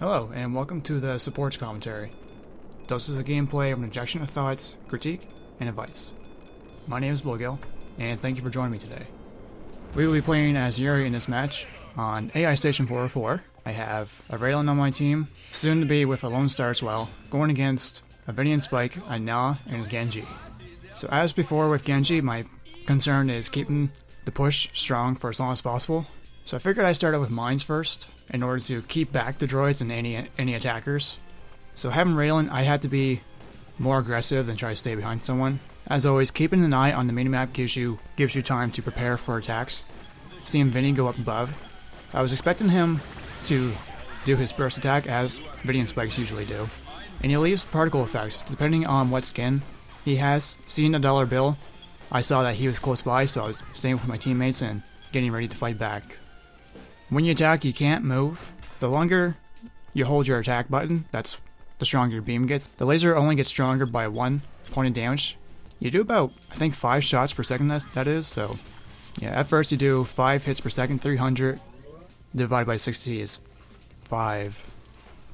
Hello, and welcome to the Supports Commentary. Doses of gameplay of an injection of thoughts, critique, and advice. My name is Bluegill, and thank you for joining me today. We will be playing as Yuri in this match on AI Station 404. I have a Raylan on my team, soon to be with a Lone Star as well, going against a Vinian Spike, a Na, and a Genji. So as before with Genji, my concern is keeping the push strong for as long as possible. So I figured I'd start out with mines first, in order to keep back the droids and any attackers. So having Raylan, I had to be more aggressive than try to stay behind someone. As always, keeping an eye on the minimap gives you time to prepare for attacks. Seeing Vinny go up above, I was expecting him to do his burst attack as Vinian Spikes usually do. And he leaves particle effects depending on what skin he has. Seeing a dollar bill, I saw that he was close by, so I was staying with my teammates and getting ready to fight back. When you attack, you can't move. The longer you hold your attack button, that's the stronger your beam gets. The laser only gets stronger by 1 point of damage. You do about, I think, 5 shots per second, that is, so yeah, at first you do 5 hits per second, 300 divided by 60 is 5.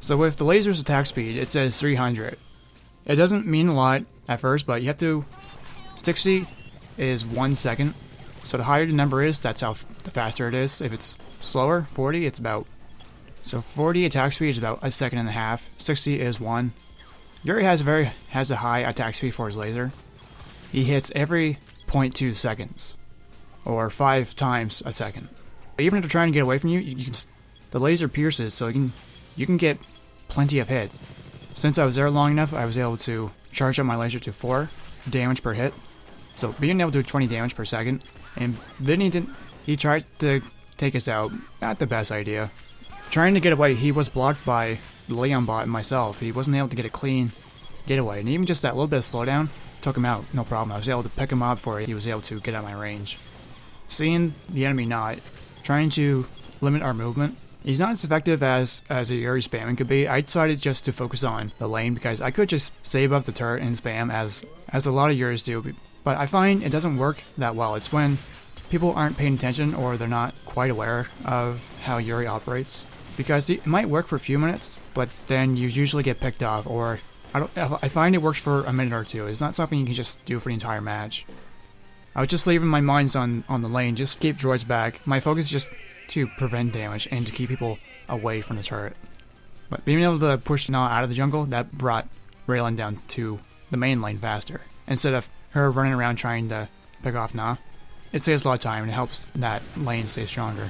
So with the laser's attack speed, it says 300. It doesn't mean a lot at first, but you have to, 60 is 1 second. So the higher the number is, that's how the faster it is. If it's slower, 40, it's about, so 40 attack speed is about a second and a half. 60 is 1. Yuri has a high attack speed for his laser. He hits every 0.2 seconds, or 5 times a second. Even if they're trying to get away from you, the laser pierces, so you can get plenty of hits. Since I was there long enough, I was able to charge up my laser to 4 damage per hit. So being able to do 20 damage per second, and then he tried to take us out. Not the best idea. Trying to get away, he was blocked by the Leon bot and myself. He wasn't able to get a clean getaway, and even just that little bit of slowdown took him out, no problem. I was able to pick him up before he was able to get out of my range. Seeing the enemy not trying to limit our movement, he's not as effective as a Yuri spamming could be. I decided just to focus on the lane because I could just stay above the turret and spam as a lot of Yuris do. But I find it doesn't work that well. It's when people aren't paying attention or they're not quite aware of how Yuri operates. Because it might work for a few minutes, but then you usually get picked off, or I find it works for a minute or two. It's not something you can just do for the entire match. I was just leaving my mines on the lane, just keep droids back. My focus is just to prevent damage and to keep people away from the turret. But being able to push Na out of the jungle, that brought Raylan down to the main lane faster. Instead of her running around trying to pick off Na, it saves a lot of time and it helps that lane stay stronger.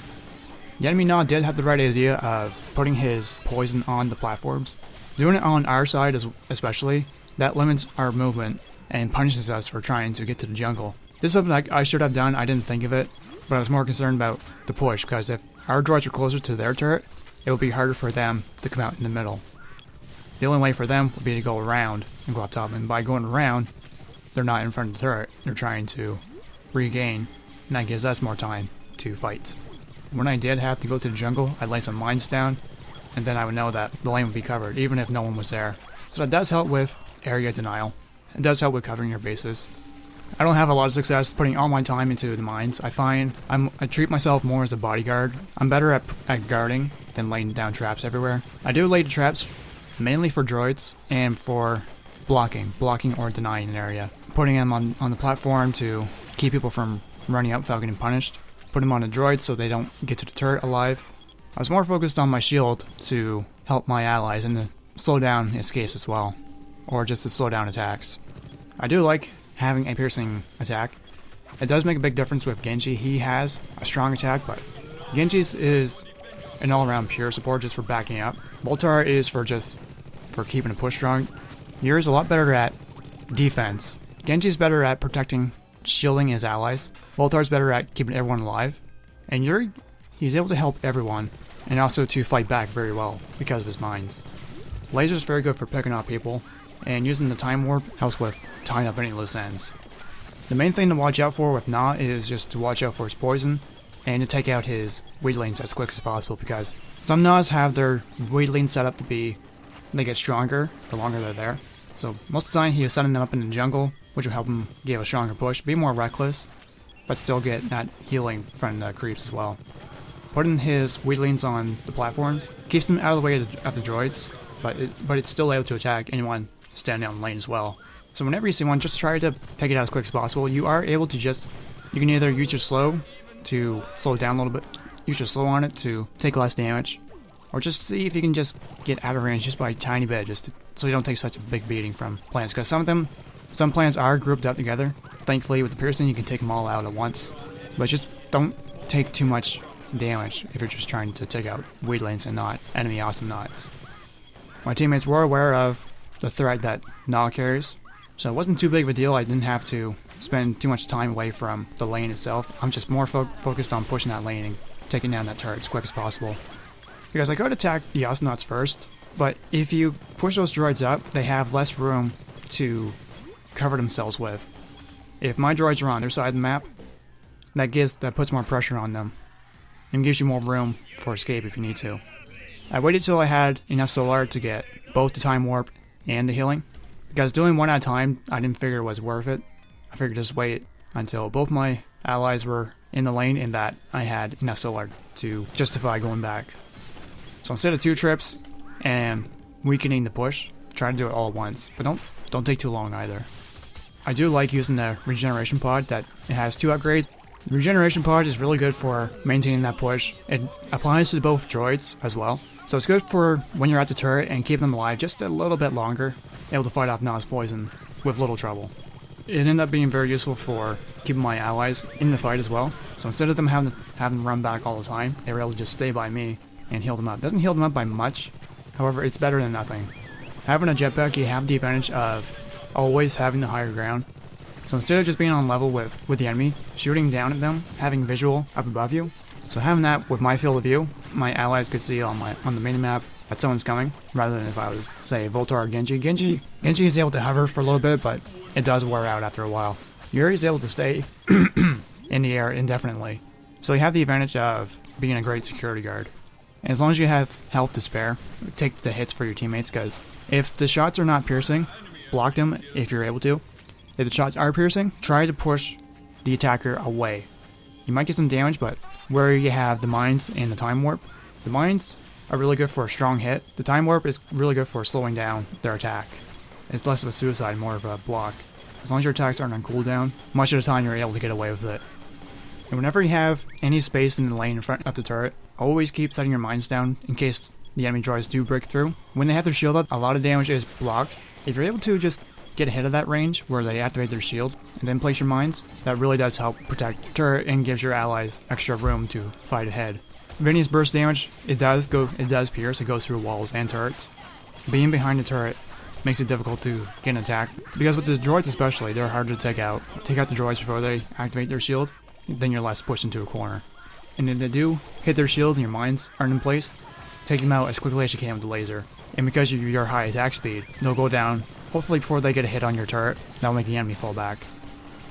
The enemy Na did have the right idea of putting his poison on the platforms. Doing it on our side especially, that limits our movement and punishes us for trying to get to the jungle. This is something I should have done. I didn't think of it, but I was more concerned about the push, because if our droids were closer to their turret, it would be harder for them to come out in the middle. The only way for them would be to go around and go up top, and by going around, they're not in front of the turret. They're trying to regain, and that gives us more time to fight. When I did have to go to the jungle, I'd lay some mines down, and then I would know that the lane would be covered, even if no one was there. So that does help with area denial. It does help with covering your bases. I don't have a lot of success putting all my time into the mines. I find I treat myself more as a bodyguard. I'm better at guarding than laying down traps everywhere. I do lay the traps mainly for droids and for blocking or denying an area. Putting them on the platform to keep people from running up without getting punished. Put them on the droids so they don't get to the turret alive. I was more focused on my shield to help my allies and to slow down escapes as well, or just to slow down attacks. I do like having a piercing attack. It does make a big difference with Genji. He has a strong attack, but Genji's is an all-around pure support just for backing up. Boltar is for keeping a push strong. Yuri's a lot better at defense. Genji's better at protecting, shielding his allies. Boltar's better at keeping everyone alive. And Yuri, he's able to help everyone, and also to fight back very well because of his mines. Laser's very good for picking up people, and using the time warp helps with tying up any loose ends. The main thing to watch out for with Na is just to watch out for his poison, and to take out his weed lanes as quick as possible, because some Nas have their weed lanes set up to be, they get stronger the longer they're there. So most of the time he is setting them up in the jungle, which will help him give a stronger push, be more reckless, but still get that healing from the creeps as well. putting his weedlings on the platforms keeps him out of the way of the droids, but it's still able to attack anyone standing out in lane as well. So whenever you see one, just try to take it out as quick as possible. You are able to you can either use your slow to slow it down a little bit, use your slow on it to take less damage, or just see if you can just get out of range just by a tiny bit, so you don't take such a big beating from plants. Because some plants are grouped up together. Thankfully, with the piercing, you can take them all out at once. But just don't take too much damage if you're just trying to take out weedlings and not enemy Awesomenauts. My teammates were aware of the threat that Gnaw carries, so it wasn't too big of a deal. I didn't have to spend too much time away from the lane itself. I'm just more focused on pushing that lane and taking down that turret as quick as possible. Because I could attack the Awesomenauts first, but if you push those droids up, they have less room to cover themselves with. If my droids are on their side of the map, that puts more pressure on them and gives you more room for escape if you need to. I waited till I had enough solar to get both the time warp and the healing, because doing one at a time I didn't figure was worth it. I figured just wait until both my allies were in the lane and that I had enough solar to justify going back. So instead of 2 trips and weakening the push, try to do it all at once, but don't take too long either. I do like using the regeneration pod that it has 2 upgrades. The regeneration pod is really good for maintaining that push. It applies to both droids as well. So it's good for when you're at the turret and keep them alive just a little bit longer, able to fight off Gnaw's poison with little trouble. It ended up being very useful for keeping my allies in the fight as well. So instead of them having to run back all the time, they were able to just stay by me and heal them up. It doesn't heal them up by much, however, it's better than nothing. Having a jetpack, you have the advantage of always having the higher ground. So instead of just being on level with the enemy, shooting down at them, having visual up above you. So having that with my field of view, my allies could see on the minimap that someone's coming, rather than if I was, say, Voltar or Genji. Genji is able to hover for a little bit, but it does wear out after a while. Yuri is able to stay in the air indefinitely. So you have the advantage of being a great security guard. And as long as you have health to spare, take the hits for your teammates, because if the shots are not piercing, block them if you're able to. If the shots are piercing, try to push the attacker away. You might get some damage, but where you have the mines and the time warp, the mines are really good for a strong hit. The time warp is really good for slowing down their attack. It's less of a suicide, more of a block. As long as your attacks aren't on cooldown, much of the time you're able to get away with it. And whenever you have any space in the lane in front of the turret, always keep setting your mines down in case the enemy droids do break through. When they have their shield up, a lot of damage is blocked. If you're able to just get ahead of that range where they activate their shield and then place your mines, that really does help protect the turret and gives your allies extra room to fight ahead. Vinny's burst damage, it does pierce, it goes through walls and turrets. Being behind the turret makes it difficult to get an attack, because with the droids especially, they're harder to take out. Take out the droids before they activate their shield, then you're less pushed into a corner. And if they do hit their shield and your mines aren't in place, take them out as quickly as you can with the laser. And because of your high attack speed, they'll go down, hopefully before they get a hit on your turret. That'll make the enemy fall back.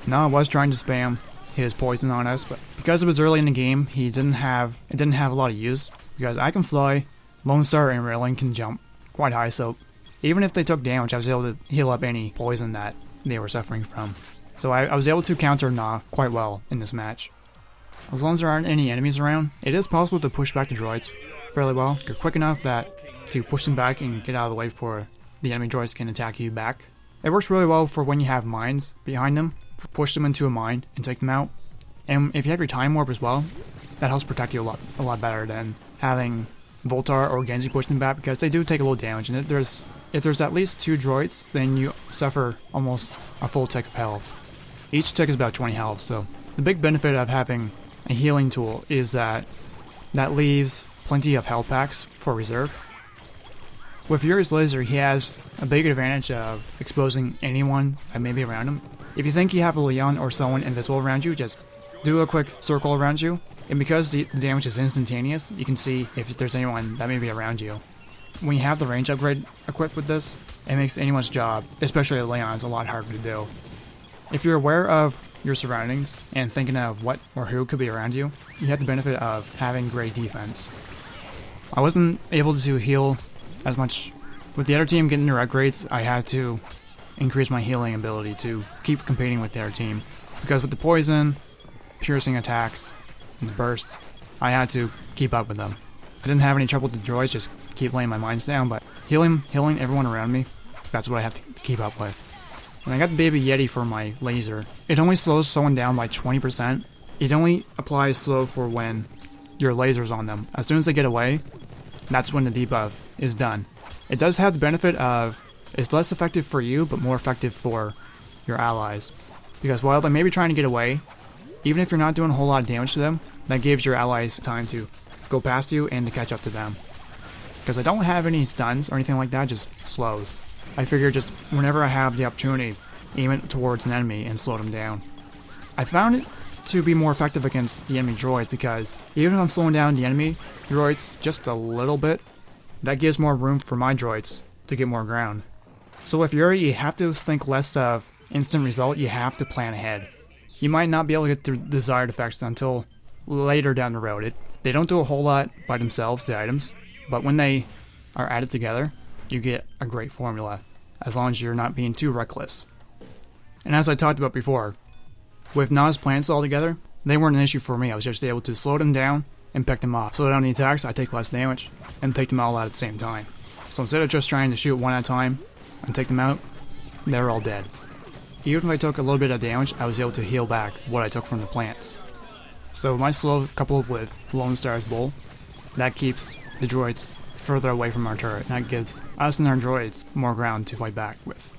Now I was trying to spam his poison on us, but because it was early in the game, it didn't have a lot of use, because I can fly, Lone Star and Railing can jump quite high, so even if they took damage, I was able to heal up any poison that they were suffering from. So I was able to counter Gnaw quite well in this match. As long as there aren't any enemies around, it is possible to push back the droids fairly well. You're quick enough to push them back and get out of the way before the enemy droids can attack you back. It works really well for when you have mines behind them. Push them into a mine and take them out. And if you have your time warp as well, that helps protect you a lot better than having Voltar or Genji push them back, because they do take a little damage. And if there's at least 2 droids, then you suffer almost a full tick of health. Each tick is about 20 health, so the big benefit of having a healing tool is that leaves plenty of health packs for reserve. With Yuri's laser, he has a big advantage of exposing anyone that may be around him. If you think you have a Leon or someone invisible around you, just do a quick circle around you, and because the damage is instantaneous, you can see if there's anyone that may be around you. When you have the range upgrade equipped with this, it makes anyone's job, especially a Leon's, a lot harder to do. If you're aware of your surroundings and thinking of what or who could be around you, you have the benefit of having great defense. I wasn't able to heal as much. With the other team getting their upgrades, I had to increase my healing ability to keep competing with their team, because with the poison, piercing attacks, and the bursts, I had to keep up with them. I didn't have any trouble with the droids, just keep laying my mines down, but healing everyone around me, that's what I have to keep up with. And I got the Baby Yeti for my laser. It only slows someone down by 20%. It only applies slow for when your laser's on them. As soon as they get away, that's when the debuff is done. It does have the benefit of it's less effective for you, but more effective for your allies. Because while they may be trying to get away, even if you're not doing a whole lot of damage to them, that gives your allies time to go past you and to catch up to them. Because I don't have any stuns or anything like that, just slows. I figure just whenever I have the opportunity, aim it towards an enemy and slow them down. I found it to be more effective against the enemy droids because even if I'm slowing down the enemy droids just a little bit, that gives more room for my droids to get more ground. So with Yuri, you have to think less of instant result, you have to plan ahead. You might not be able to get the desired effects until later down the road. They don't do a whole lot by themselves, the items, but when they are added together, you get a great formula, as long as you're not being too reckless. And as I talked about before, with Nas plants all together, they weren't an issue for me. I was just able to slow them down and pick them off. Slow down the attacks, I take less damage, and take them all out at the same time. So instead of just trying to shoot one at a time and take them out, they're all dead. Even if I took a little bit of damage, I was able to heal back what I took from the plants. So my slow coupled with Lone Star's Bull, that keeps the droids further away from our turret, and that gives us and our droids more ground to fight back with.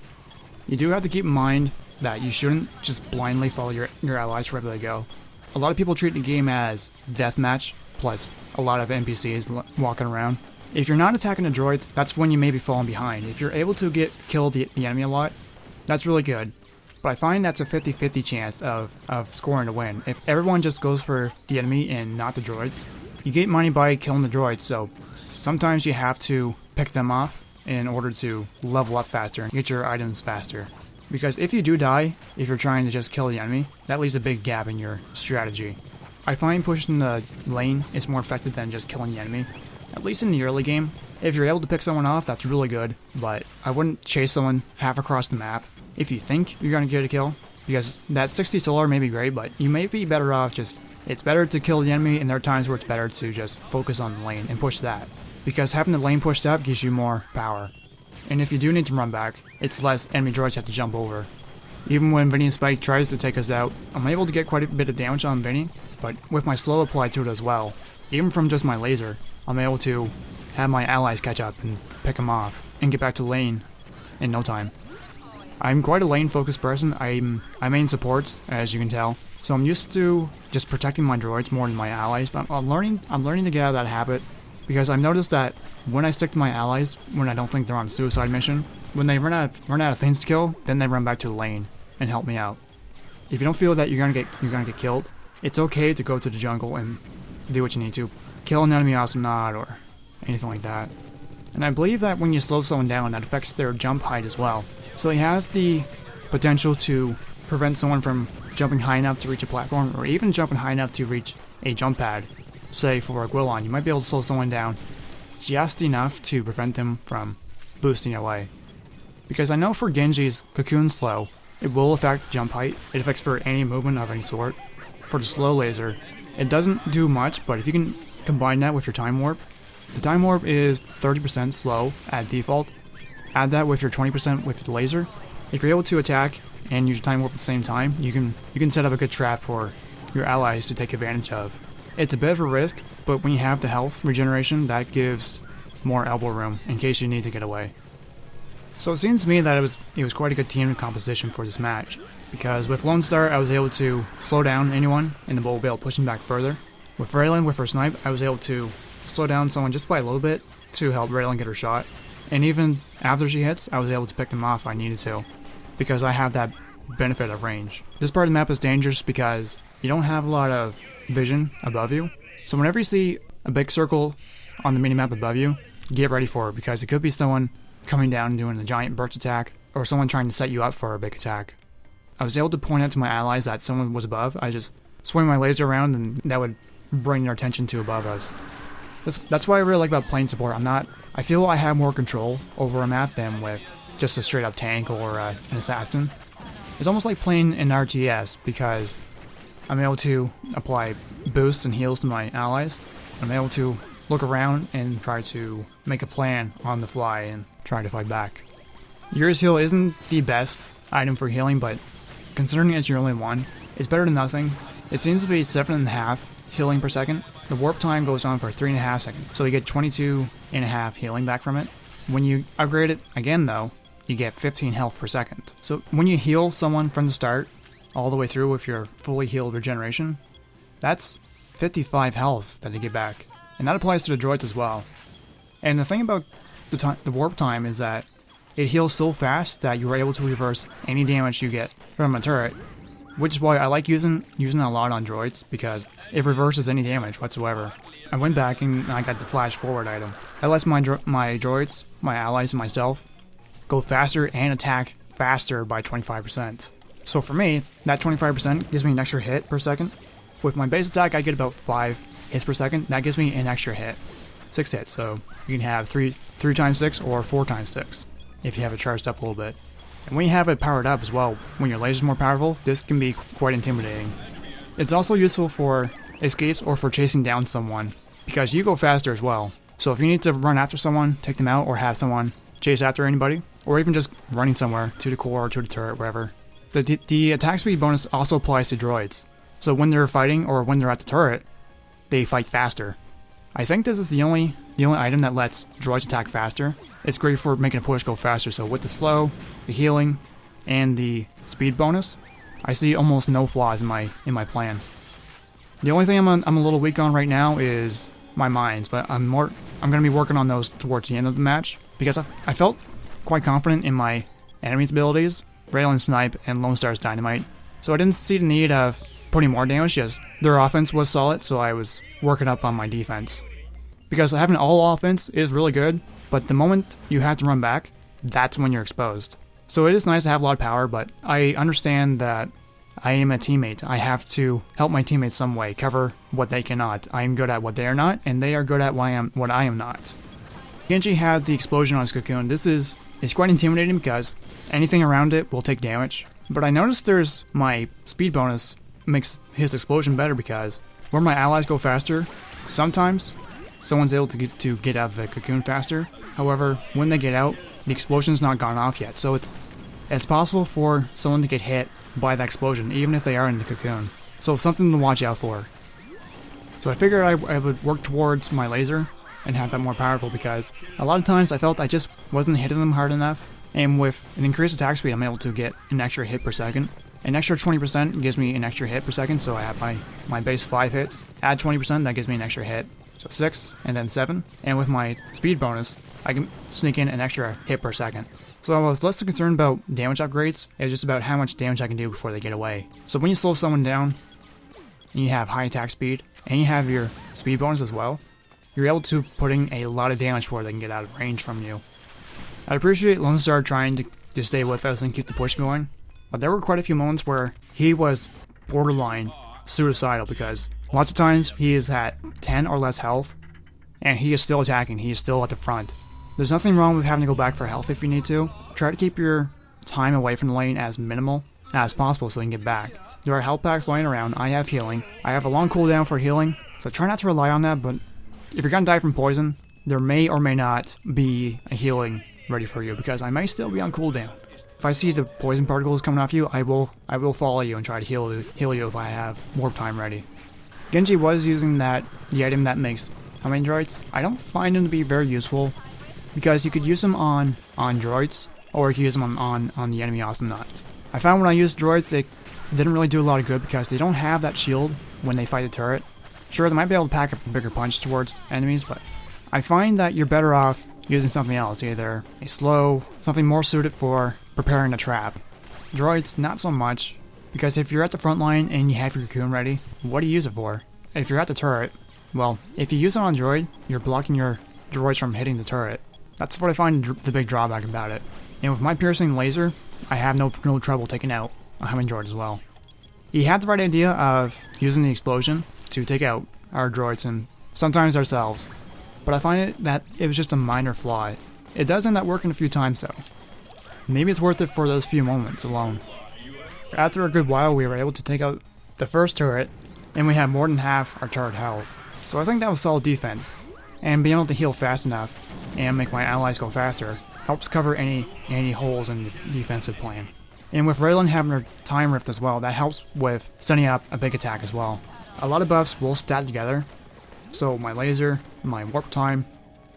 You do have to keep in mind that you shouldn't just blindly follow your allies wherever they go. A lot of people treat the game as deathmatch, plus a lot of NPCs walking around. If you're not attacking the droids, that's when you may be falling behind. If you're able to kill the enemy a lot, that's really good. But I find that's a 50-50 chance of scoring a win. If everyone just goes for the enemy and not the droids, you get money by killing the droids, so sometimes you have to pick them off in order to level up faster and get your items faster. Because if you do die, if you're trying to just kill the enemy, that leaves a big gap in your strategy. I find pushing the lane is more effective than just killing the enemy, at least in the early game. If you're able to pick someone off, that's really good, but I wouldn't chase someone half across the map if you think you're going to get a kill, because that 60 solar may be great, but you may be better off just, it's better to kill the enemy, and there are times where it's better to just focus on the lane and push that, because having the lane pushed up gives you more power. And if you do need to run back, it's less enemy droids have to jump over. Even when Vinny and Spike tries to take us out, I'm able to get quite a bit of damage on Vinny, but with my slow applied to it as well, even from just my laser, I'm able to have my allies catch up and pick them off, and get back to lane in no time. I'm quite a lane-focused person. I main supports, as you can tell, so I'm used to just protecting my droids more than my allies. But I'm learning to get out of that habit, because I've noticed that when I stick to my allies, when I don't think they're on a suicide mission, when they run out of things to kill, then they run back to the lane and help me out. If you don't feel that you're gonna get killed, it's okay to go to the jungle and do what you need to, kill an enemy Awesomenaut or anything like that. And I believe that when you slow someone down, that affects their jump height as well. So you have the potential to prevent someone from jumping high enough to reach a platform, or even jumping high enough to reach a jump pad. Say for a Gwillon, you might be able to slow someone down just enough to prevent them from boosting away. Because I know for Genji's Cocoon Slow, it will affect jump height. It affects for any movement of any sort. For the slow laser, it doesn't do much, but if you can combine that with your Time Warp, the Time Warp is 30% slow at default. Add that with your 20% with the laser. If you're able to attack and use your Time Warp at the same time, you can set up a good trap for your allies to take advantage of. It's a bit of a risk, but when you have the health regeneration, that gives more elbow room in case you need to get away. So it seems to me that it was quite a good team composition for this match, because with Lone Star I was able to slow down anyone and the Bull will be able to push them back further. With Raylan, with her snipe, I was able to slow down someone just by a little bit to help Raylan get her shot. And even after she hits, I was able to pick them off if I needed to, because I have that benefit of range. This part of the map is dangerous because you don't have a lot of vision above you. So whenever you see a big circle on the minimap above you, get ready for it, because it could be someone coming down and doing a giant burst attack, or someone trying to set you up for a big attack. I was able to point out to my allies that someone was above. I just swing my laser around and that would bring their attention to above us. That's what I really like about playing support. I feel I have more control over a map than with just a straight up tank or an assassin. It's almost like playing an RTS, because I'm able to apply boosts and heals to my allies. I'm able to look around and try to make a plan on the fly and try to fight back. Yuri's heal isn't the best item for healing, but considering it's your only one, it's better than nothing. It seems to be 7.5 healing per second. The warp time goes on for 3.5 seconds, so you get 22.5 healing back from it. When you upgrade it again though, you get 15 health per second. So when you heal someone from the start, all the way through with your fully healed regeneration, that's 55 health that you get back. And that applies to the droids as well. And the thing about the warp time is that it heals so fast that you're able to reverse any damage you get from a turret, which is why I like using it a lot on droids, because it reverses any damage whatsoever. I went back and I got the flash forward item. That lets my droids, my allies, and myself go faster and attack faster by 25%. So for me, that 25% gives me an extra hit per second. With my base attack, I get about 5 hits per second. That gives me an extra hit. 6 hits, so you can have 3 times 6 or 4 times 6 if you have it charged up a little bit. And when you have it powered up as well, when your laser's more powerful, this can be quite intimidating. It's also useful for escapes or for chasing down someone, because you go faster as well. So if you need to run after someone, take them out, or have someone chase after anybody, or even just running somewhere to the core or to the turret, wherever. The attack speed bonus also applies to droids. So when they're fighting or when they're at the turret, they fight faster. I think this is the only item that lets droids attack faster. It's great for making a push go faster, so with the slow, the healing, and the speed bonus, I see almost no flaws in my plan. The only thing I'm a little weak on right now is my mines, but I'm gonna be working on those towards the end of the match, because I felt quite confident in my enemies' abilities, Rail and Snipe and Lone Star's Dynamite, so I didn't see the need of putting more damage. Just their offense was solid, so I was working up on my defense. Because having all offense is really good, but the moment you have to run back, that's when you're exposed. So it is nice to have a lot of power, but I understand that I am a teammate. I have to help my teammates some way, cover what they cannot. I am good at what they are not, and they are good at what I am not. Genji had the explosion on his cocoon. It's quite intimidating because anything around it will take damage. But I noticed my speed bonus makes his explosion better, because where my allies go faster, sometimes someone's able to get out of the cocoon faster. However, when they get out, the explosion's not gone off yet, so it's possible for someone to get hit by that explosion, even if they are in the cocoon. So it's something to watch out for. So I figured I would work towards my laser and have that more powerful, because a lot of times I felt I just wasn't hitting them hard enough, and with an increased attack speed I'm able to get an extra hit per second. An extra 20% gives me an extra hit per second, so I have my base 5 hits. Add 20%, that gives me an extra hit. So 6, and then 7. And with my speed bonus, I can sneak in an extra hit per second. So I was less concerned about damage upgrades, it was just about how much damage I can do before they get away. So when you slow someone down, and you have high attack speed, and you have your speed bonus as well, you're able to put in a lot of damage before they can get out of range from you. I appreciate Lone Star trying to stay with us and keep the push going, but there were quite a few moments where he was borderline suicidal, because lots of times he is at 10 or less health, and he is still attacking, he is still at the front. There's nothing wrong with having to go back for health if you need to. Try to keep your time away from the lane as minimal as possible so you can get back. There are health packs lying around, I have healing. I have a long cooldown for healing, so try not to rely on that, but if you're gonna die from poison, there may or may not be a healing ready for you, because I may still be on cooldown. If I see the poison particles coming off you, I will follow you and try to heal you if I have warp time ready. Genji was using the item that makes homing droids. I don't find him to be very useful, because you could use them on droids, or you could use them on the enemy Awesomenauts. I found when I used droids, they didn't really do a lot of good, because they don't have that shield when they fight the turret. Sure, they might be able to pack a bigger punch towards enemies, but I find that you're better off using something else, either a slow, something more suited for preparing a trap. Droids, not so much, because if you're at the front line and you have your cocoon ready, what do you use it for? If you're at the turret, well, if you use it on droid, you're blocking your droids from hitting the turret. That's what I find the big drawback about it. And with my piercing laser, I have no trouble taking out a homing droid as well. He had the right idea of using the explosion to take out our droids and sometimes ourselves, but I find that it was just a minor flaw. It does end up working a few times though. Maybe it's worth it for those few moments alone. After a good while, we were able to take out the first turret, and we had more than half our turret health. So I think that was solid defense. And being able to heal fast enough and make my allies go faster helps cover any holes in the defensive plan. And with Raylan having her time rift as well, that helps with setting up a big attack as well. A lot of buffs will stack together, so my laser, my warp time,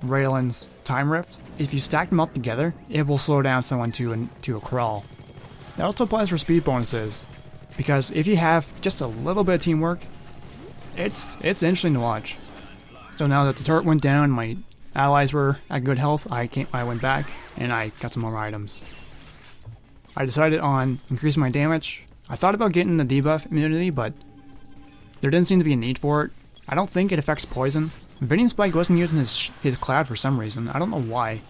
Raylan's time rift, if you stack them up together, it will slow down someone to a crawl. That also applies for speed bonuses, because if you have just a little bit of teamwork, it's interesting to watch. So now that the turret went down, my allies were at good health, I went back and I got some more items. I decided on increasing my damage. I thought about getting the debuff immunity, but there didn't seem to be a need for it. I don't think it affects poison. Vinny Spike wasn't using his cloud for some reason. I don't know why.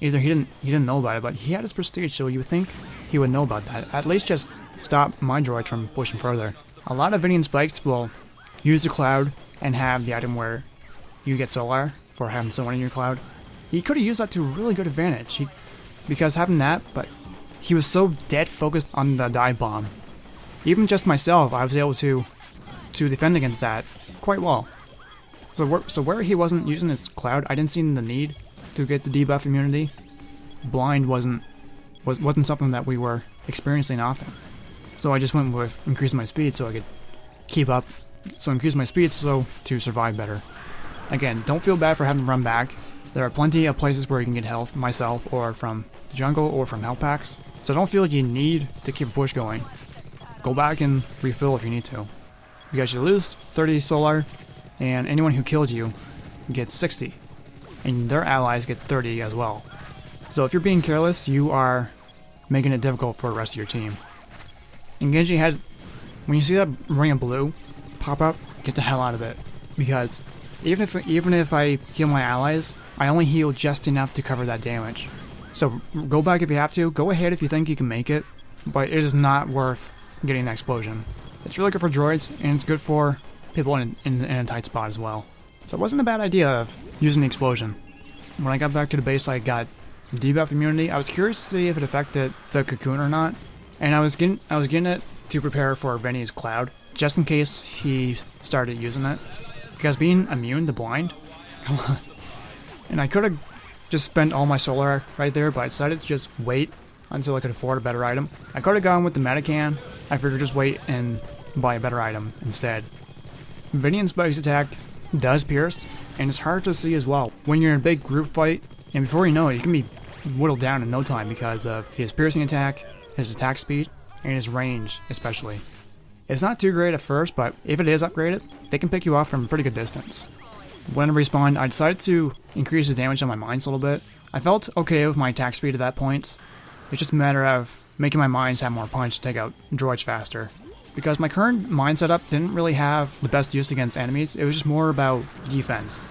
Either he didn't know about it, but he had his prestige, so you would think he would know about that. At least just stop my droids from pushing further. A lot of Vinny Spikes will use the cloud and have the item where you get Solar for having someone in your cloud. He could have used that to really good advantage. Because having that, but he was so dead focused on the dive bomb. Even just myself, I was able to defend against that quite well. So where he wasn't using his cloud, I didn't see the need to get the debuff immunity. Blind wasn't something that we were experiencing often. So I just went with increasing my speed so I could keep up. So increase my speed so to survive better. Again, don't feel bad for having to run back. There are plenty of places where you can get health, myself, or from the jungle, or from health packs. So don't feel like you need to keep a push going. Go back and refill if you need to. Because you lose 30 solar, and anyone who killed you gets 60. And their allies get 30 as well. So if you're being careless, you are making it difficult for the rest of your team. Engaging ahead, when you see that ring of blue pop up, get the hell out of it. Because even if I heal my allies, I only heal just enough to cover that damage. So go back if you have to, go ahead if you think you can make it, but it is not worth getting an explosion. It's really good for droids, and it's good for people in a tight spot as well. So it wasn't a bad idea of using the explosion. When I got back to the base, I got debuff immunity. I was curious to see if it affected the cocoon or not, and I was getting it to prepare for Vinny's cloud, just in case he started using it. Because being immune to blind, come on. And I could have just spent all my solar right there, but I decided to just wait until I could afford a better item. I could have gone with the Medican. I figured just wait and buy a better item instead. Vinny Spike's attack does pierce, and it's hard to see as well when you're in a big group fight, and before you know it, you can be whittled down in no time because of his piercing attack, his attack speed, and his range especially. It's not too great at first, but if it is upgraded, they can pick you off from a pretty good distance. When I respawned, I decided to increase the damage on my mines a little bit. I felt okay with my attack speed at that point. It's just a matter of making my mines have more punch to take out droids faster. Because my current mine setup didn't really have the best use against enemies, it was just more about defense.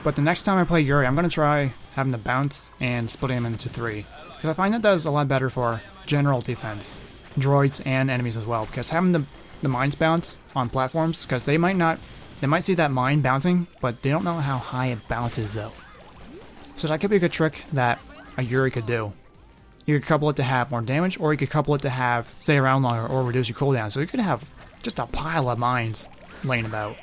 But the next time I play Yuri, I'm going to try having the bounce and splitting them into 3. Because I find that does a lot better for general defense. Droids and enemies as well. Because having the mines bounce on platforms, because they might see that mine bouncing, but they don't know how high it bounces though. So that could be a good trick that a Yuri could do. You could couple it to have more damage, or you could couple it to have stay around longer or reduce your cooldown. So you could have just a pile of mines laying about.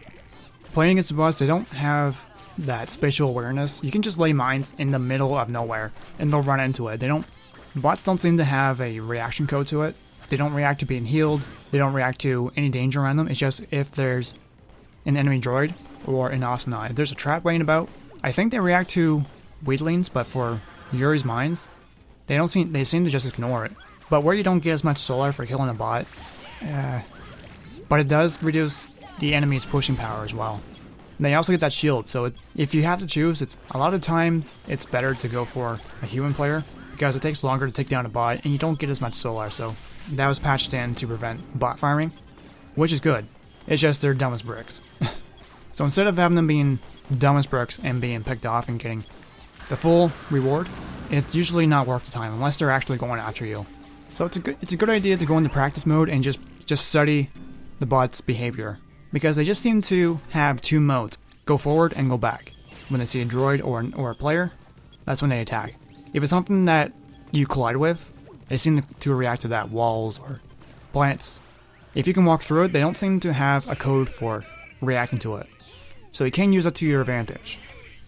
Playing against the boss, they don't have that spatial awareness. You can just lay mines in the middle of nowhere and they'll run into it. Bots don't seem to have a reaction code to it. They don't react to being healed. They don't react to any danger around them. It's just if there's an enemy droid or an Awesomenaut. If there's a trap laying about, I think they react to wheatlings, but for Yuri's mines, they seem to just ignore it. But where you don't get as much solar for killing a bot, but it does reduce the enemy's pushing power as well. And they also get that shield, so if you have to choose, a lot of times it's better to go for a human player because it takes longer to take down a bot and you don't get as much solar. So that was patched in to prevent bot farming, which is good. It's just they're dumb as bricks. So instead of having them being dumb as bricks and being picked off and getting the full reward, it's usually not worth the time unless they're actually going after you. So it's a good idea to go into practice mode and just study the bot's behavior, because they just seem to have 2 modes: go forward and go back. When they see a droid or a player, that's when they attack. If it's something that you collide with, they seem to react to that, walls or plants. If you can walk through it, they don't seem to have a code for reacting to it. So you can use it to your advantage,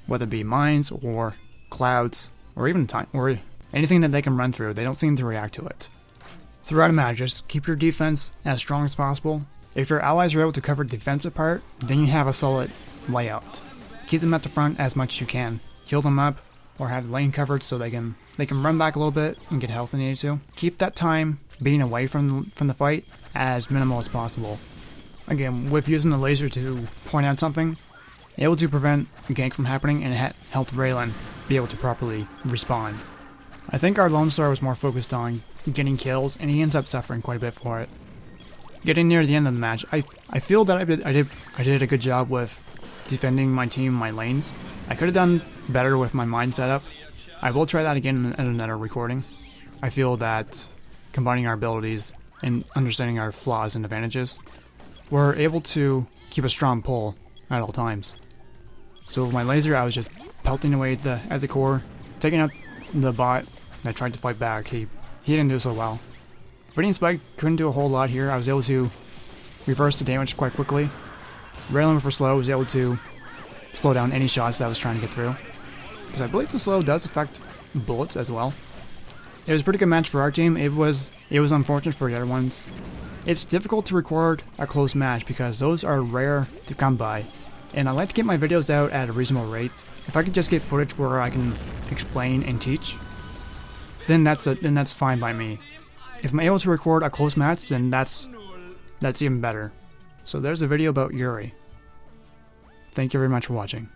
whether it be mines or clouds or even time or anything that they can run through. They don't seem to react to it. Throughout a match, just keep your defense as strong as possible. If your allies are able to cover the defensive part, then you have a solid layout. Keep them at the front as much as you can. Heal them up or have the lane covered so they can run back a little bit and get health if they need to. Keep that time being away from the fight as minimal as possible. Again, with using the laser to point out something, able to prevent a gank from happening and help Raylan be able to properly respawn. I think our Lone Star was more focused on getting kills, and he ends up suffering quite a bit for it. Getting near the end of the match, I feel that I did a good job with defending my team, my lanes. I could have done better with my mine setup. I will try that again in another recording. I feel that combining our abilities and understanding our flaws and advantages, we're able to keep a strong pull at all times. So with my laser, I was just pelting away at the core, taking out the bot that tried to fight back. He didn't do so well. Radiant Spike couldn't do a whole lot here. I was able to reverse the damage quite quickly. Raylan for slow was able to slow down any shots that I was trying to get through, because I believe the slow does affect bullets as well. It was a pretty good match for our team. It was unfortunate for the other ones. It's difficult to record a close match because those are rare to come by, and I like to get my videos out at a reasonable rate. If I could just get footage where I can explain and teach, then that's fine by me. If I'm able to record a close match, then that's even better. So there's a video about Yuri. Thank you very much for watching.